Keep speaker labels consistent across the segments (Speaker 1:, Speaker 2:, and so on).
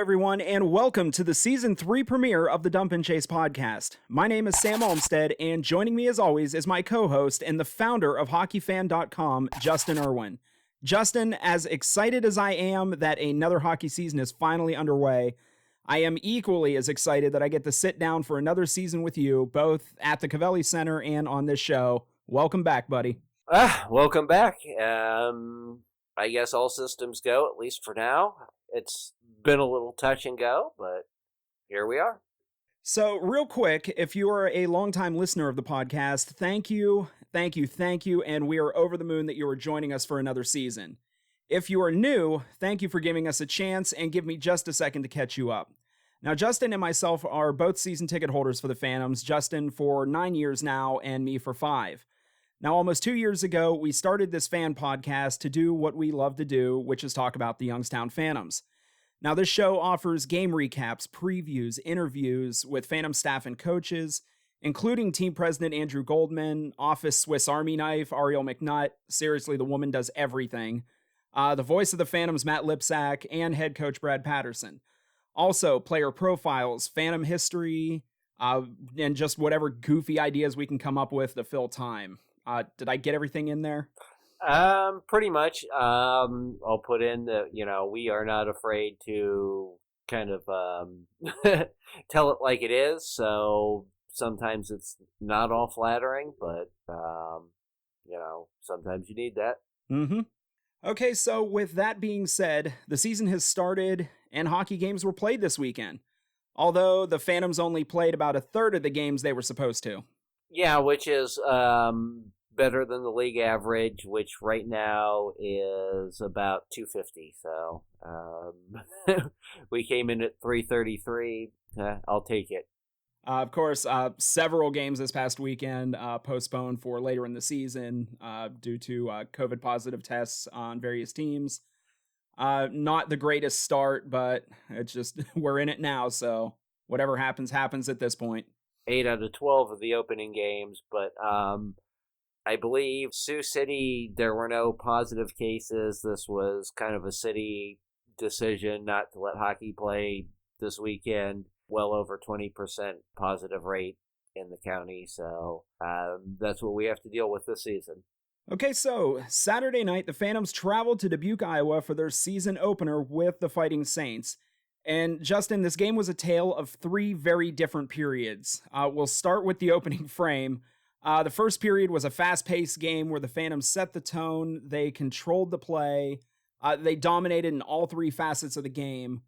Speaker 1: everyone, and welcome to the Season 3 premiere of the Dump and Chase podcast. My name is Sam Olmstead, and joining me as always is my co-host and the founder of HockeyFan.com, Justin Irwin. Justin, as excited as I am that another hockey season is finally underway, I am equally as excited that I get to sit down for another season with you, both at the Covelli Center and on this show. Welcome back, buddy.
Speaker 2: Welcome back. I guess all systems go, at least for now. It's been a little touch and go, but here we are.
Speaker 1: So real quick, if you are a longtime listener of the podcast, thank you, and we are over the moon that you are joining us for another season. If you are new, thank you for giving us a chance, and give me just a second to catch you up. Now, Justin and myself are both season ticket holders for the Phantoms, Justin for 9 years now, and me for 5. Now, almost 2 years ago, we started this fan podcast to do what we love to do, which is talk about the Youngstown Phantoms. Now, this show offers game recaps, previews, interviews with Phantom staff and coaches, including team president Andrew Goldman, office Swiss Army knife Ariel McNutt, seriously, the woman does everything, the voice of the Phantoms Matt Lipsack, and head coach Brad Patterson. Also, player profiles, Phantom history, and just whatever goofy ideas we can come up with to fill time. Did I get everything in there?
Speaker 2: Pretty much. I'll put in that, we are not afraid to kind of tell it like it is. So sometimes it's not all flattering, but, sometimes you need that.
Speaker 1: Mm-hmm. Okay, so with that being said, the season has started and hockey games were played this weekend. Although the Phantoms only played about a third of the games they were supposed to.
Speaker 2: Yeah, which is better than the league average, which right now is about 250. So we came in at 333. I'll take it.
Speaker 1: Of course, several games this past weekend postponed for later in the season due to COVID positive tests on various teams. Not the greatest start, but it's just we're in it now. So whatever happens at this point.
Speaker 2: 8 out of 12 of the opening games, but I believe Sioux City, there were no positive cases. This was kind of a city decision not to let hockey play this weekend. Well over 20% positive rate in the county, so that's what we have to deal with this season.
Speaker 1: Okay, so Saturday night, the Phantoms traveled to Dubuque, Iowa for their season opener with the Fighting Saints. And Justin, this game was a tale of 3 very different periods. We'll start with the opening frame. The first period was a fast-paced game where the Phantoms set the tone, they controlled the play, they dominated in all 3 facets of the game.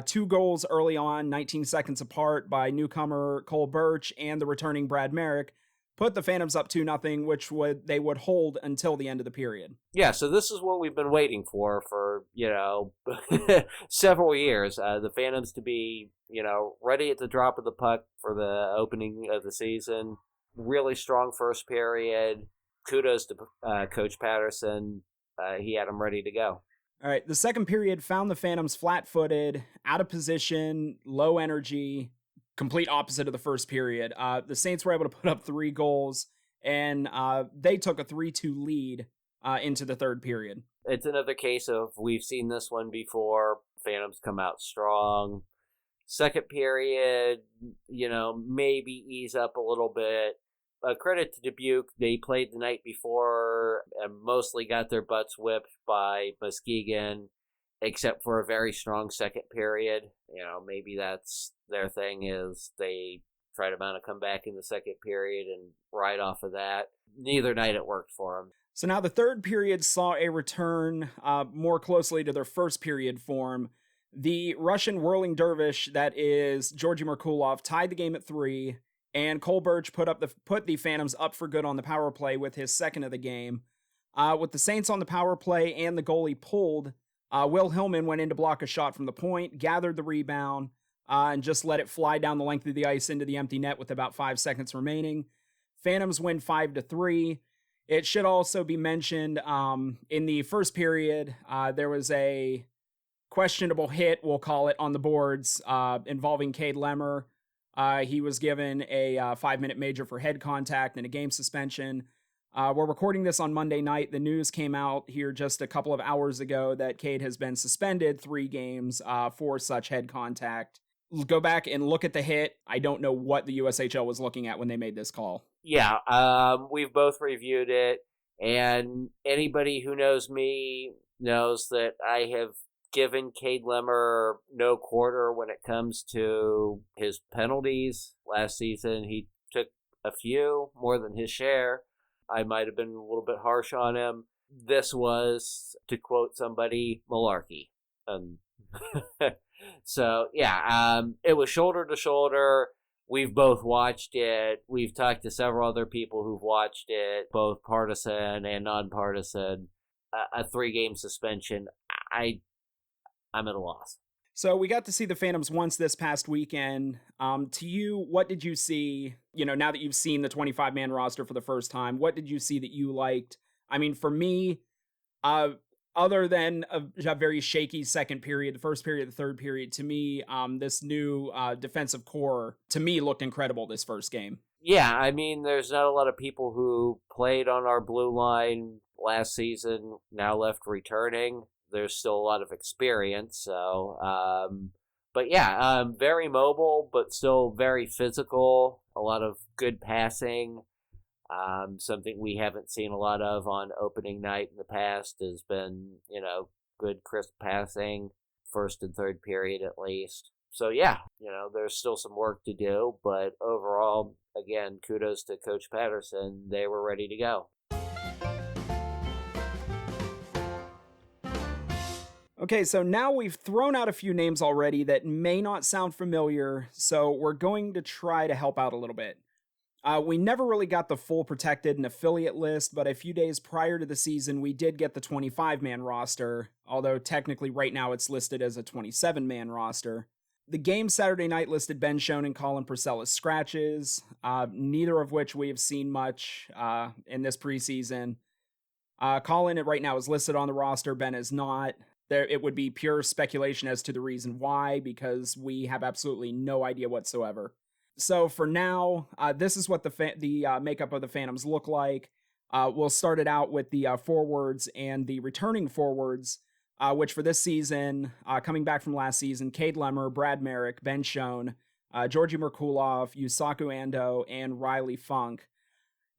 Speaker 1: 2 goals early on, 19 seconds apart by newcomer Cole Birch and the returning Brad Merrick, put the Phantoms up 2-0, which they would hold until the end of the period.
Speaker 2: Yeah, so this is what we've been waiting for several years. The Phantoms to be, ready at the drop of the puck for the opening of the season. Really strong first period. Kudos to Coach Patterson. He had them ready to go.
Speaker 1: All right, the second period found the Phantoms flat-footed, out of position, low energy, complete opposite of the first period. The Saints were able to put up 3 goals, and they took a 3-2 lead into the third period.
Speaker 2: It's another case of we've seen this one before. Phantoms come out strong. Second period, maybe ease up a little bit. Credit to Dubuque. They played the night before and mostly got their butts whipped by Muskegon, except for a very strong second period. Maybe that's their thing is they try to mount a comeback in the second period and ride off of that. Neither night it worked for them.
Speaker 1: So now the third period saw a return more closely to their first period form. The Russian whirling dervish that is Georgi Merkulov tied the game at 3, and Cole Birch put the Phantoms up for good on the power play with his second of the game. With the Saints on the power play and the goalie pulled, Will Hillman went in to block a shot from the point, gathered the rebound, and just let it fly down the length of the ice into the empty net with about 5 seconds remaining. Phantoms win 5-3. It should also be mentioned in the first period, there was a questionable hit, we'll call it, on the boards involving Cade Lemmer. He was given a 5-minute major for head contact and a game suspension. We're recording this on Monday night. The news came out here just a couple of hours ago that Cade has been suspended 3 games for such head contact. Go back and look at the hit. I don't know what the USHL was looking at when they made this call.
Speaker 2: Yeah, we've both reviewed it, and anybody who knows me knows that I have given Cade Lemmer no quarter when it comes to his penalties. Last season, he took a few, more than his share. I might have been a little bit harsh on him. This was, to quote somebody, malarkey. So, yeah, it was shoulder to shoulder. We've both watched it. We've talked to several other people who've watched it, both partisan and nonpartisan. A 3-game suspension, I'm at a loss.
Speaker 1: So we got to see the Phantoms once this past weekend. To you, what did you see, now that you've seen the 25-man roster for the first time, what did you see that you liked? I mean, for me, other than a very shaky second period, the first period, the third period, to me, this new defensive core, to me, looked incredible this first game.
Speaker 2: Yeah, I mean, there's not a lot of people who played on our blue line last season now left returning. There's still a lot of experience, so, but yeah, very mobile, but still very physical, a lot of good passing, something we haven't seen a lot of on opening night in the past has been, good crisp passing, first and third period at least. So yeah, there's still some work to do, but overall, again, kudos to Coach Patterson, they were ready to go.
Speaker 1: Okay, so now we've thrown out a few names already that may not sound familiar, so we're going to try to help out a little bit. We never really got the full protected and affiliate list, but a few days prior to the season, we did get the 25-man roster, although technically right now it's listed as a 27-man roster. The game Saturday night listed Ben Schoen and Colin Purcell as scratches, neither of which we have seen much in this preseason. Colin right now is listed on the roster, Ben is not. It would be pure speculation as to the reason why, because we have absolutely no idea whatsoever. So for now, this is what the makeup of the Phantoms look like. We'll start it out with the forwards and the returning forwards, which for this season, coming back from last season, Cade Lemmer, Brad Merrick, Ben Schoen, Georgi Merkulov, Yusaku Ando, and Riley Funk.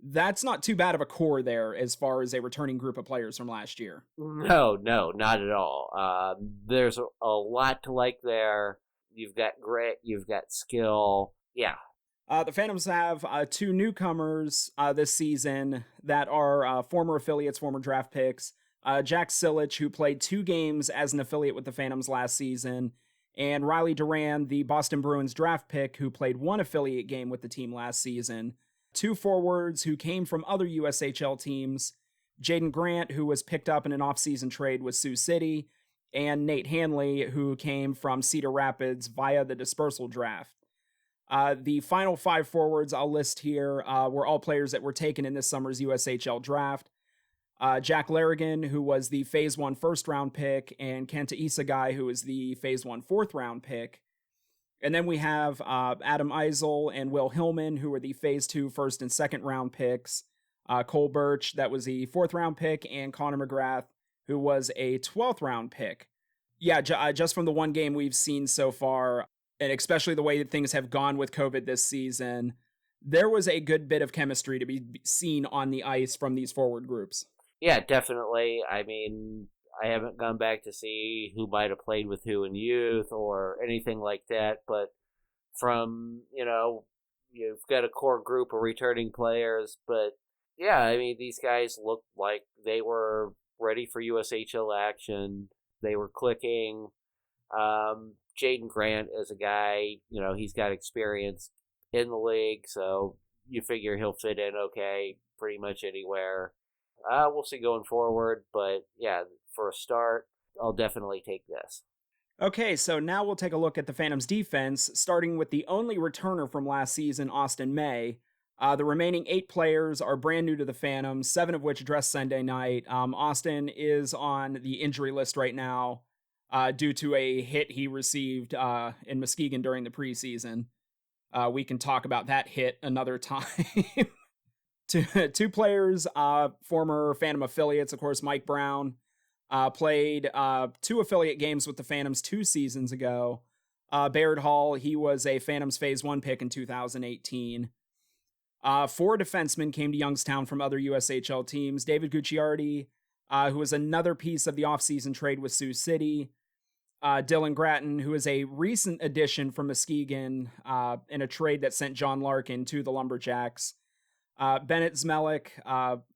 Speaker 1: That's not too bad of a core there as far as a returning group of players from last year.
Speaker 2: No, not at all. There's a lot to like there. You've got grit, you've got skill. Yeah.
Speaker 1: The Phantoms have 2 newcomers this season that are former affiliates, former draft picks. Jack Silich, who played 2 games as an affiliate with the Phantoms last season, and Riley Duran, the Boston Bruins draft pick, who played 1 affiliate game with the team last season. 2 forwards who came from other USHL teams, Jaden Grant, who was picked up in an offseason trade with Sioux City, and Nate Hanley, who came from Cedar Rapids via the dispersal draft. The final 5 forwards I'll list here were all players that were taken in this summer's USHL draft. Jack Larrigan, who was the Phase 1 first-round pick, and Kenta Isagai, who was the Phase 1 fourth-round pick. And then we have Adam Eisel and Will Hillman, who were the Phase 2 first and second round picks. Cole Birch, that was the 4th round pick, and Connor McGrath, who was a 12th round pick. Yeah, just from the one game we've seen so far, and especially the way that things have gone with COVID this season, there was a good bit of chemistry to be seen on the ice from these forward groups.
Speaker 2: Yeah, definitely. I mean, I haven't gone back to see who might have played with who in youth or anything like that, but from, you've got a core group of returning players, but yeah, I mean, these guys looked like they were ready for USHL action. They were clicking. Jaden Grant is a guy, he's got experience in the league, so you figure he'll fit in okay pretty much anywhere. We'll see going forward, but yeah, for a start, I'll definitely take this.
Speaker 1: Okay, so now we'll take a look at the Phantoms defense, starting with the only returner from last season, Austin May. The remaining 8 players are brand new to the Phantoms, 7 of which dressed Sunday night. Austin is on the injury list right now due to a hit he received in Muskegon during the preseason. We can talk about that hit another time. Two players, former Phantom affiliates, of course. Mike Brown played 2 affiliate games with the Phantoms 2 seasons ago. Baird Hall, he was a Phantoms Phase 1 pick in 2018. 4 defensemen came to Youngstown from other USHL teams. David Gucciardi, who was another piece of the offseason trade with Sioux City. Dylan Gratton, who is a recent addition from Muskegon in a trade that sent John Larkin to the Lumberjacks. Bennett Zmelik,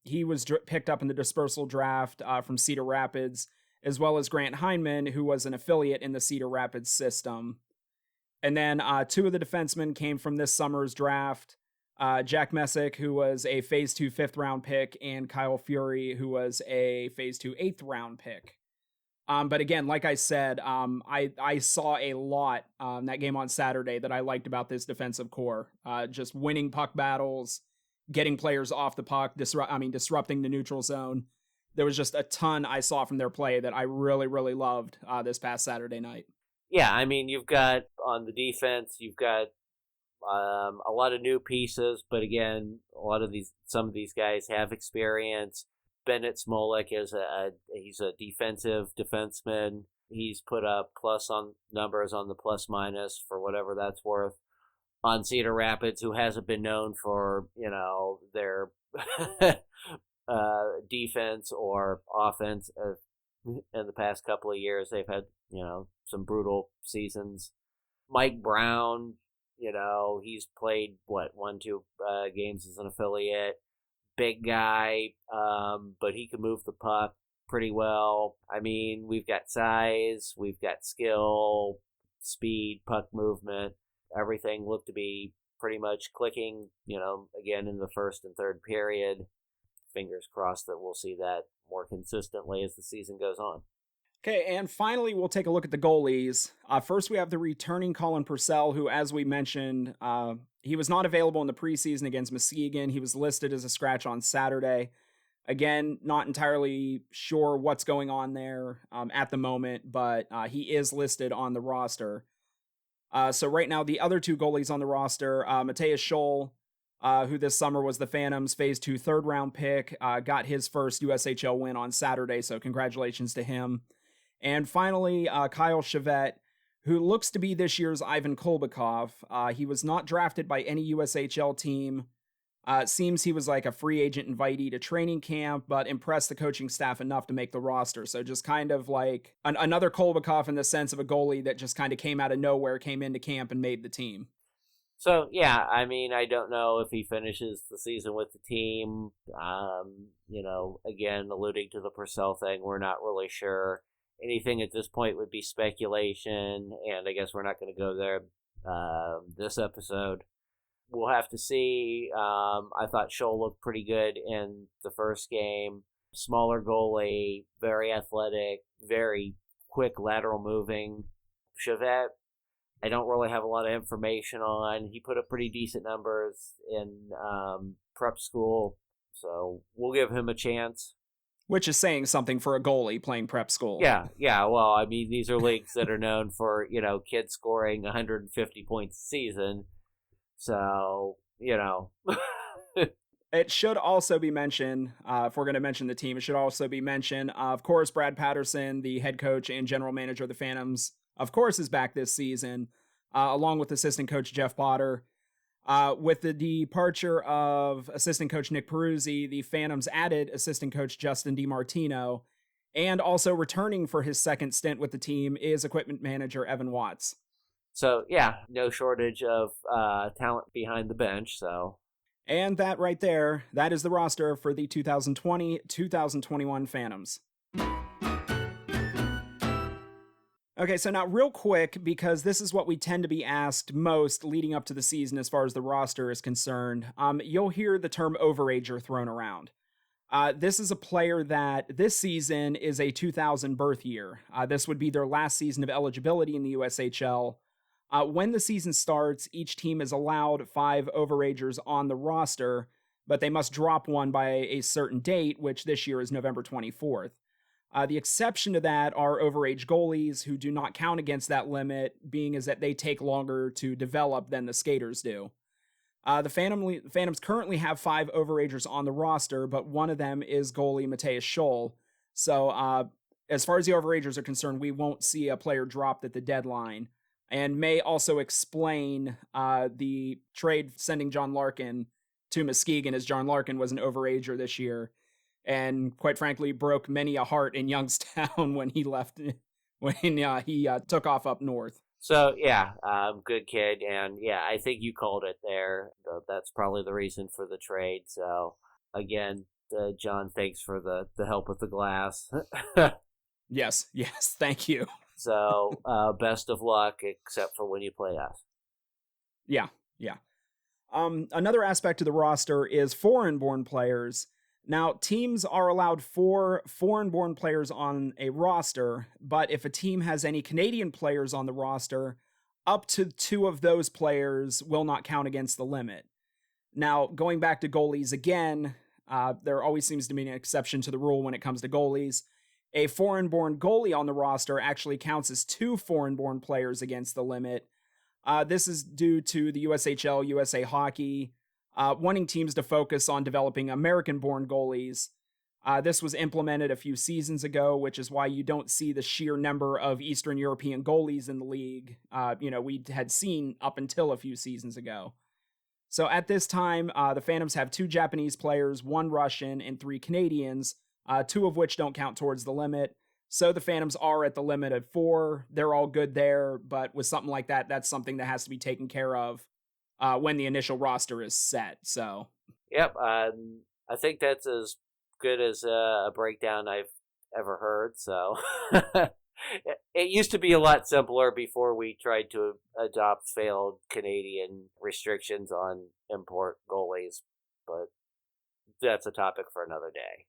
Speaker 1: he was picked up in the dispersal draft from Cedar Rapids, as well as Grant Heineman, who was an affiliate in the Cedar Rapids system. And then 2 of the defensemen came from this summer's draft. Jack Messick, who was a Phase 2 5th round pick, and Kyle Fury, who was a Phase 2 8th round pick. But again, like I said, I saw a lot that game on Saturday that I liked about this defensive core. Just winning puck battles, getting players off the puck, disrupting the neutral zone. There was just a ton I saw from their play that I really, really loved this past Saturday night.
Speaker 2: Yeah, I mean, you've got on the defense, you've got a lot of new pieces, but again, some of these guys have experience. Bennett Smolik he's a defensive defenseman. He's put up plus on numbers on the plus minus for whatever that's worth. On Cedar Rapids, who hasn't been known for, their defense or offense in the past couple of years. They've had, some brutal seasons. Mike Brown, he's played, 1-2 games as an affiliate. Big guy, but he can move the puck pretty well. I mean, we've got size, we've got skill, speed, puck movement. Everything looked to be pretty much clicking, again in the first and third period. Fingers crossed that we'll see that more consistently as the season goes on.
Speaker 1: Okay, and finally, we'll take a look at the goalies. First, we have the returning Colin Purcell, who, as we mentioned, he was not available in the preseason against Muskegon. He was listed as a scratch on Saturday. Again, not entirely sure what's going on there at the moment, but he is listed on the roster. So right now, the other 2 goalies on the roster, Mateus Scholl, who this summer was the Phantoms Phase 2 3rd round pick, got his first USHL win on Saturday, so congratulations to him. And finally, Kyle Chavette, who looks to be this year's Ivan Kolbakov. He was not drafted by any USHL team. It seems he was like a free agent invitee to training camp, but impressed the coaching staff enough to make the roster. So just kind of like another Kolbakov in the sense of a goalie that just kind of came out of nowhere, came into camp and made the team.
Speaker 2: So, yeah, I mean, I don't know if he finishes the season with the team. Again, alluding to the Purcell thing, we're not really sure. Anything at this point would be speculation, and I guess we're not going to go there this episode. We'll have to see. I thought Scholl looked pretty good in the first game. Smaller goalie, very athletic, very quick lateral moving. Chavette, I don't really have a lot of information on. He put up pretty decent numbers in prep school, so we'll give him a chance.
Speaker 1: Which is saying something for a goalie playing prep school.
Speaker 2: Yeah. Well, I mean, these are leagues that are known for, kids scoring 150 points a season. So,
Speaker 1: It should also be mentioned, if we're going to mention the team, it should also be mentioned, of course, Brad Patterson, the head coach and general manager of the Phantoms, of course, is back this season, along with assistant coach Jeff Potter. With the departure of assistant coach Nick Peruzzi, the Phantoms added assistant coach Justin DiMartino, and also returning for his second stint with the team is equipment manager Evan Watts.
Speaker 2: So, yeah, no shortage of talent behind the bench, so.
Speaker 1: And that right there, that is the roster for the 2020-2021 Phantoms. Okay, so now real quick, because this is what we tend to be asked most leading up to the season as far as the roster is concerned, you'll hear the term Overager thrown around. This is a player that this season is a 2000 birth year. This would be their last season of eligibility in the USHL. When the season starts, each team is allowed 5 Overagers on the roster, but they must drop one by a certain date, which this year is November 24th. The exception to that are overage goalies who do not count against that limit, being as that they take longer to develop than the skaters do. The Phantoms currently have 5 Overagers on the roster, but one of them is goalie Mateus Scholl. So as far as the Overagers are concerned, we won't see a player dropped at the deadline, and may also explain the trade sending John Larkin to Muskegon, as John Larkin was an Overager this year, and quite frankly broke many a heart in Youngstown when he left, when he took off up north.
Speaker 2: So, yeah, good kid, and yeah, I think you called it there. That's probably the reason for the trade. So, again, John, thanks for the help with the glass.
Speaker 1: Yes, thank you.
Speaker 2: So, best of luck, except for when you play us.
Speaker 1: Yeah. Another aspect of the roster is foreign-born players. Now, teams are allowed 4 foreign-born players on a roster, but if a team has any Canadian players on the roster, up to 2 of those players will not count against the limit. Now, going back to goalies again, there always seems to be an exception to the rule when it comes to goalies. A foreign-born goalie on the roster actually counts as 2 foreign-born players against the limit. This is due to the USHL, USA Hockey, wanting teams to focus on developing American-born goalies. This was implemented a few seasons ago, which is why you don't see the sheer number of Eastern European goalies in the league, we had seen up until a few seasons ago. So at this time, the Phantoms have 2 Japanese players, 1 Russian, and 3 Canadians, 2 of which don't count towards the limit. So the Phantoms are at the limit at 4. They're all good there, but with something like that, that's something that has to be taken care of when the initial roster is set. So,
Speaker 2: yep, I think that's as good as a breakdown I've ever heard. So, it used to be a lot simpler before we tried to adopt failed Canadian restrictions on import goalies, but that's a topic for another day.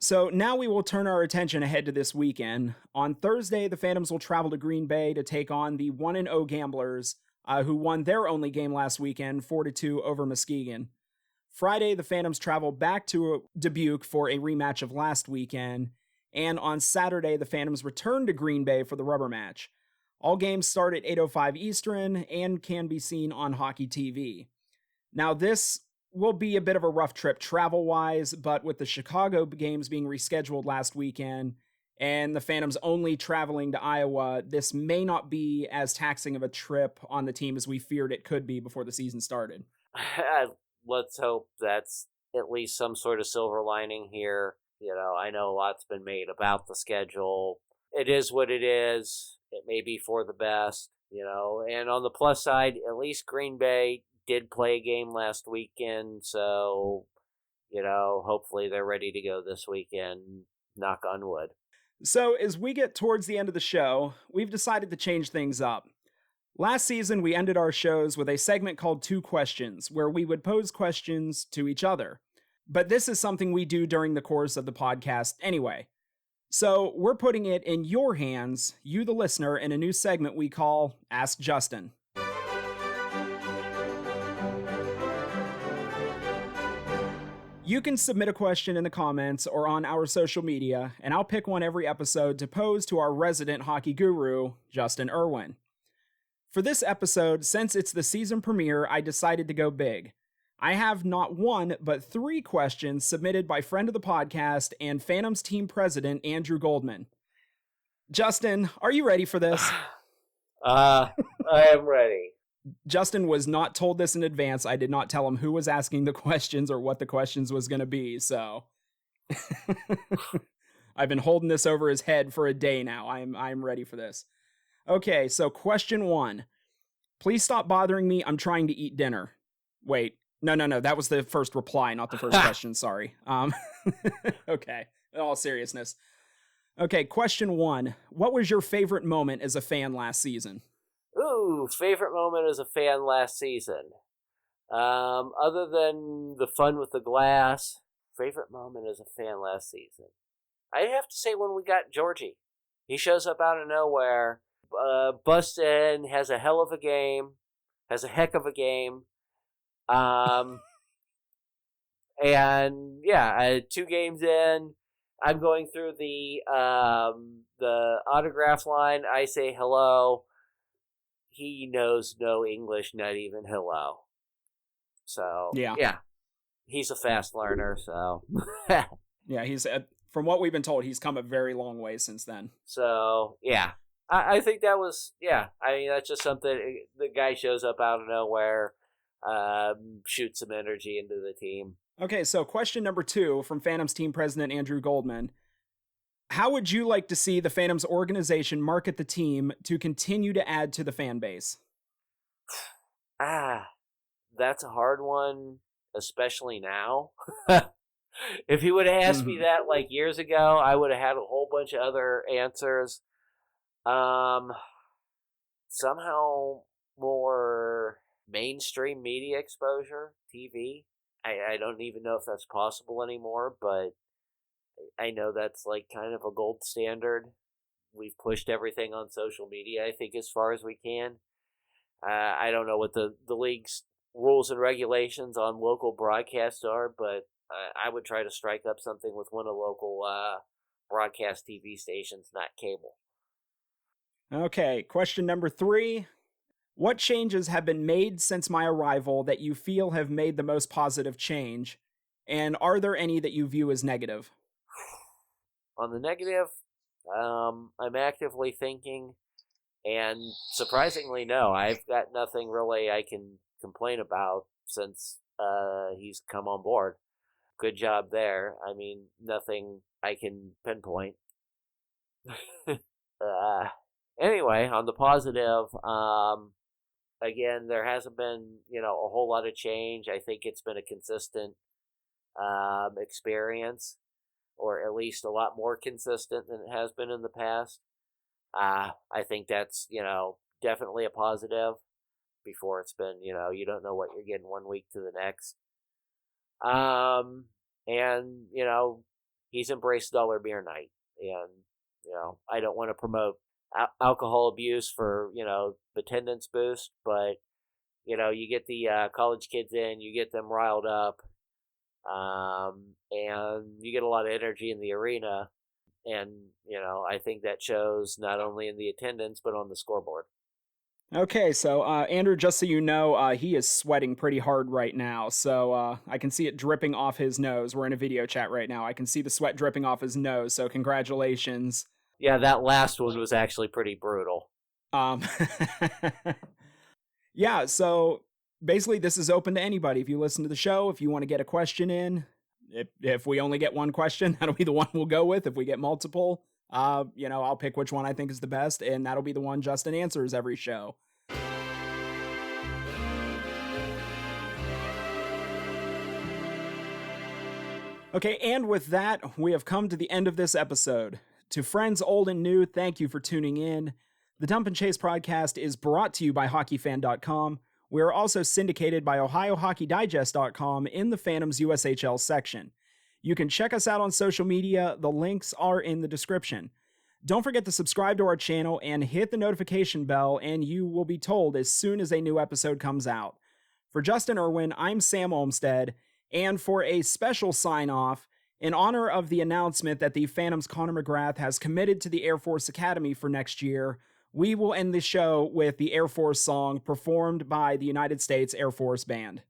Speaker 1: So now we will turn our attention ahead to this weekend. On Thursday, the Phantoms will travel to Green Bay to take on the 1-0 Gamblers, who won their only game last weekend, 4-2 over Muskegon. Friday, the Phantoms travel back to Dubuque for a rematch of last weekend, and on Saturday, the Phantoms return to Green Bay for the rubber match. All games start at 8:05 Eastern and can be seen on Hockey TV. Now, this will be a bit of a rough trip travel-wise, but with the Chicago games being rescheduled last weekend and the Phantoms only traveling to Iowa, this may not be as taxing of a trip on the team as we feared it could be before the season started.
Speaker 2: Let's hope that's at least some sort of silver lining here. I know a lot's been made about the schedule. It is what it is. It may be for the best, and on the plus side, at least Green Bay did play a game last weekend, so, hopefully they're ready to go this weekend, knock on wood.
Speaker 1: So, as we get towards the end of the show, we've decided to change things up. Last season, we ended our shows with a segment called 2 Questions, where we would pose questions to each other. But this is something we do during the course of the podcast anyway. So, we're putting it in your hands, you the listener, in a new segment we call Ask Justin. You can submit a question in the comments or on our social media, and I'll pick one every episode to pose to our resident hockey guru, Justin Irwin. For this episode, since it's the season premiere, I decided to go big. I have not 1, but 3 questions submitted by friend of the podcast and Phantoms team president, Andrew Goldman. Justin, are you ready for this?
Speaker 2: I am ready.
Speaker 1: Justin was not told this in advance. I did not tell him who was asking the questions or what the questions was going to be, so I've been holding this over his head for a day now. I'm ready for this. Okay, so question 1. Please stop bothering me. I'm trying to eat dinner. Wait, no. That was the first reply, not the first question. Sorry. Okay, in all seriousness. Okay, question 1. What was your favorite moment as a fan last season?
Speaker 2: Ooh, favorite moment as a fan last season. Other than the fun with the glass, favorite moment as a fan last season. I'd have to say when we got Georgie. He shows up out of nowhere, busts in, has a hell of a game, has a heck of a game. And yeah, 2 games in, I'm going through the autograph line. I say hello. He knows no English, not even hello. So yeah, he's a fast learner. So
Speaker 1: yeah, he's from what we've been told, he's come a very long way since then.
Speaker 2: So yeah, I think that was I mean, that's just something. The guy shows up out of nowhere, shoots some energy into the team.
Speaker 1: Okay, so question number 2 from Phantoms team president Andrew Goldman. How would you like to see the Phantoms organization market the team to continue to add to the fan base?
Speaker 2: That's a hard one, especially now. If you would have asked me that like years ago, I would have had a whole bunch of other answers. Somehow more mainstream media exposure, TV. I don't even know if that's possible anymore, but I know that's like kind of a gold standard. We've pushed everything on social media, I think, as far as we can. I don't know what the league's rules and regulations on local broadcasts are, but I would try to strike up something with one of the local broadcast TV stations, not cable.
Speaker 1: Okay, question number 3. What changes have been made since my arrival that you feel have made the most positive change? And are there any that you view as negative?
Speaker 2: On the negative, I'm actively thinking, and surprisingly, no, I've got nothing really I can complain about since he's come on board. Good job there. I mean, nothing I can pinpoint. Anyway, on the positive, again, there hasn't been, a whole lot of change. I think it's been a consistent experience, or at least a lot more consistent than it has been in the past. I think that's, definitely a positive. Before it's been, you don't know what you're getting one week to the next. And, he's embraced dollar beer night. And, I don't want to promote alcohol abuse for, attendance boost, but, you get the college kids in, you get them riled up, and you get a lot of energy in the arena. And, I think that shows not only in the attendance, but on the scoreboard.
Speaker 1: Okay, so Andrew, just so you know, he is sweating pretty hard right now, so I can see it dripping off his nose. We're in a video chat right now. I can see the sweat dripping off his nose, so congratulations.
Speaker 2: Yeah, that last one was actually pretty brutal.
Speaker 1: Yeah, so basically this is open to anybody. If you listen to the show, if you want to get a question in, if we only get one question, that'll be the one we'll go with. If we get multiple, I'll pick which one I think is the best, and that'll be the one Justin answers every show. Okay, and with that, we have come to the end of this episode. To friends old and new, thank you for tuning in. The Dump and Chase podcast is brought to you by HockeyFan.com. We are also syndicated by OhioHockeyDigest.com in the Phantoms USHL section. You can check us out on social media. The links are in the description. Don't forget to subscribe to our channel and hit the notification bell, and you will be told as soon as a new episode comes out. For Justin Irwin, I'm Sam Olmstead, and for a special sign-off, in honor of the announcement that the Phantoms' Connor McGrath has committed to the Air Force Academy for next year, we will end the show with the Air Force song performed by the United States Air Force Band.